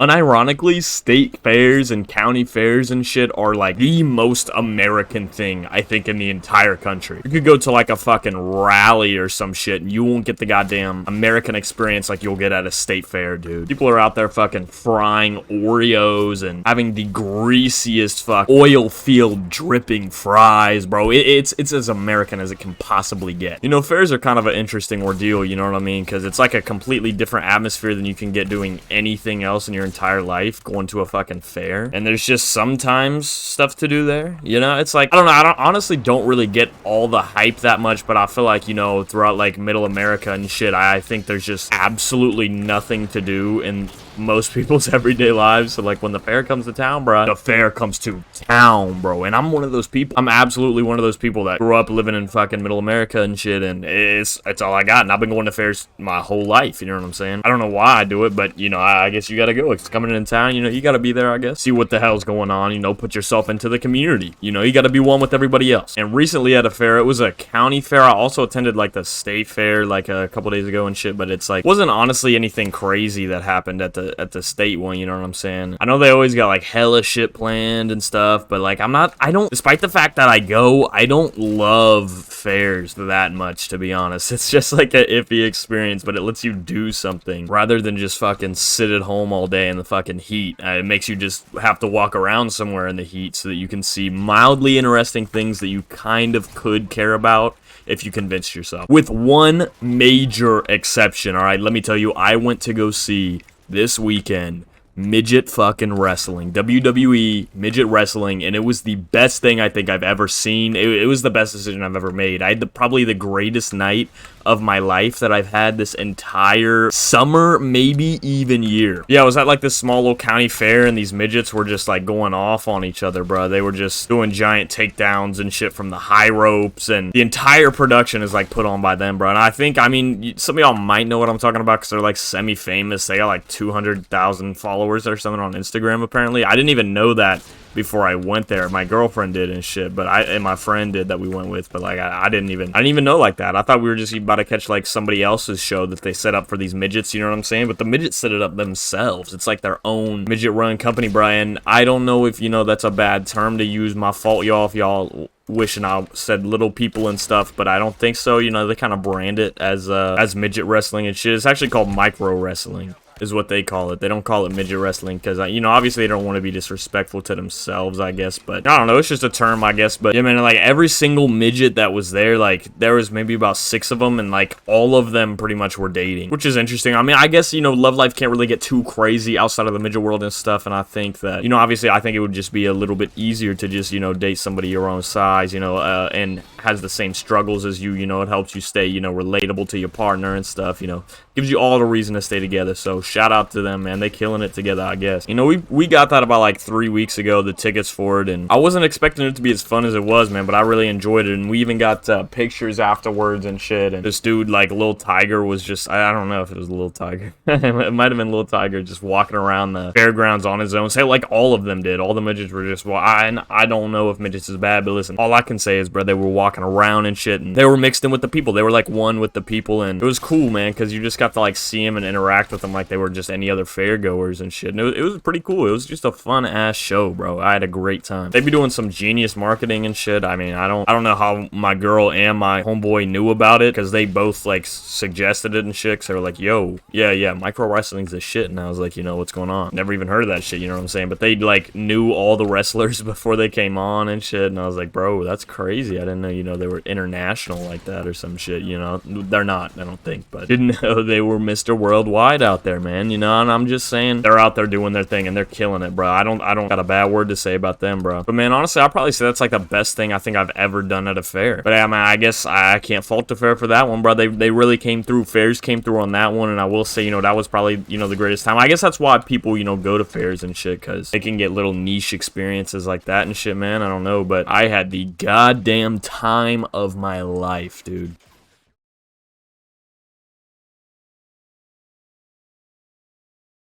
Unironically, state fairs and county fairs and shit are like the most American thing, I think, in the entire country. You could go to like a fucking rally or some shit and you won't get the goddamn American experience like you'll get at a state fair, dude. People are out there fucking frying Oreos and having the greasiest oil field dripping fries, bro. It's as American as it can possibly get. You know, fairs are kind of an interesting ordeal, you know what I mean? Because it's like a completely different atmosphere than you can get doing anything else in your entire life, going to a fucking fair. And there's just sometimes stuff to do there, you know? It's like, I don't know, I honestly don't really get all the hype that much, but I feel like, you know, throughout like middle America and shit, I think there's just absolutely nothing to do in most people's everyday lives. So like when the fair comes to town, bro, the fair comes to town, bro. And I'm one of those people. I'm absolutely one of those people that grew up living in fucking middle America and shit, and it's all I got. And I've been going to fairs my whole life, you know what I'm saying? I don't know why I do it, but you know, I guess you gotta go. It's coming in town, you know, you gotta be there, I guess. See what the hell's going on, you know, put yourself into the community. You know, you gotta be one with everybody else. And recently at a fair, it was a county fair. I also attended like the state fair like a couple days ago and shit, but it's like, wasn't honestly anything crazy that happened at the state one, you know what I'm saying? I know they always got like hella shit planned and stuff, but like I don't, despite the fact that I don't love fairs that much, to be honest. It's just like an iffy experience, but it lets you do something rather than just fucking sit at home all day in the fucking heat. It makes you just have to walk around somewhere in the heat so that you can see mildly interesting things that you kind of could care about if you convinced yourself. With one major exception, all right? Let me tell you, I went to go see this weekend midget fucking wrestling, WWE midget wrestling, and it was the best thing I think I've ever seen. It was the best decision I've ever made. I had probably the greatest night of my life that I've had this entire summer, maybe even year. Yeah, I was at like this small little county fair, and these midgets were just like going off on each other, bro. They were just doing giant takedowns and shit from the high ropes, and the entire production is like put on by them, bro. And I mean, some of y'all might know what I'm talking about because they're like semi-famous. They got like 200,000 followers or something on Instagram, apparently. I didn't even know that before I went there. My girlfriend did and shit, but and my friend did that we went with, but like I didn't even know like that. I thought we were just about to catch like somebody else's show that they set up for these midgets, you know what I'm saying? But the midgets set it up themselves. It's like their own midget run company, Brian. I don't know if you know that's a bad term to use. My fault, y'all, if y'all wishing I said little people and stuff, but I don't think so. You know, they kind of brand it as midget wrestling and shit. It's actually called micro wrestling is what they call it. They don't call it midget wrestling because, you know, obviously they don't want to be disrespectful to themselves, I guess, but I don't know, it's just a term, I guess. But yeah, man, like every single midget that was there, like there was maybe about 6 of them, and like all of them pretty much were dating, which is interesting. I mean, I guess, you know, love life can't really get too crazy outside of the midget world and stuff, and I think that, you know, obviously I think it would just be a little bit easier to just, you know, date somebody your own size, you know, and has the same struggles as you know, it helps you stay, you know, relatable to your partner and stuff, you know, gives you all the reason to stay together. So shout out to them, man. They killing it together, I guess. You know, we got that about like 3 weeks ago, the tickets for it, and I wasn't expecting it to be as fun as it was, man, but I really enjoyed it. And we even got pictures afterwards and shit. And this dude, like Lil Tiger, was just, I don't know if it was Lil Tiger. It might have been Lil Tiger just walking around the fairgrounds on his own. Say, like all of them did. All the midgets were just, well, I don't know if midgets is bad, but listen, all I can say is, bro, they were walking around and shit, and they were mixed in with the people. They were like one with the people, and it was cool, man, because you just got to like see them and interact with them like they were just any other fair goers and shit. And it was pretty cool. It was just a fun ass show, bro. I had a great time. They be doing some genius marketing and shit. I mean, I don't know how my girl and my homeboy knew about it, because they both like suggested it and shit, because they were like, yo, yeah, micro wrestling's the shit. And I was like, you know, what's going on? Never even heard of that shit, you know what I'm saying? But they like knew all the wrestlers before they came on and shit, and I was like, bro, that's crazy. I didn't know, you know, they were international like that or some shit, you know. They're not, I don't think, but didn't know they were Mr. Worldwide out there, man, you know. And I'm just saying, they're out there doing their thing and they're killing it, bro. I don't got a bad word to say about them, bro. But man, honestly, I'll probably say that's like the best thing I think I've ever done at a fair. But I mean, I guess I can't fault the fair for that one, bro. They really came through. Fairs came through on that one, and I will say, you know, that was probably, you know, the greatest time. I guess that's why people, you know, go to fairs and shit, because they can get little niche experiences like that and shit, man. I don't know, but I had the goddamn time of my life, dude.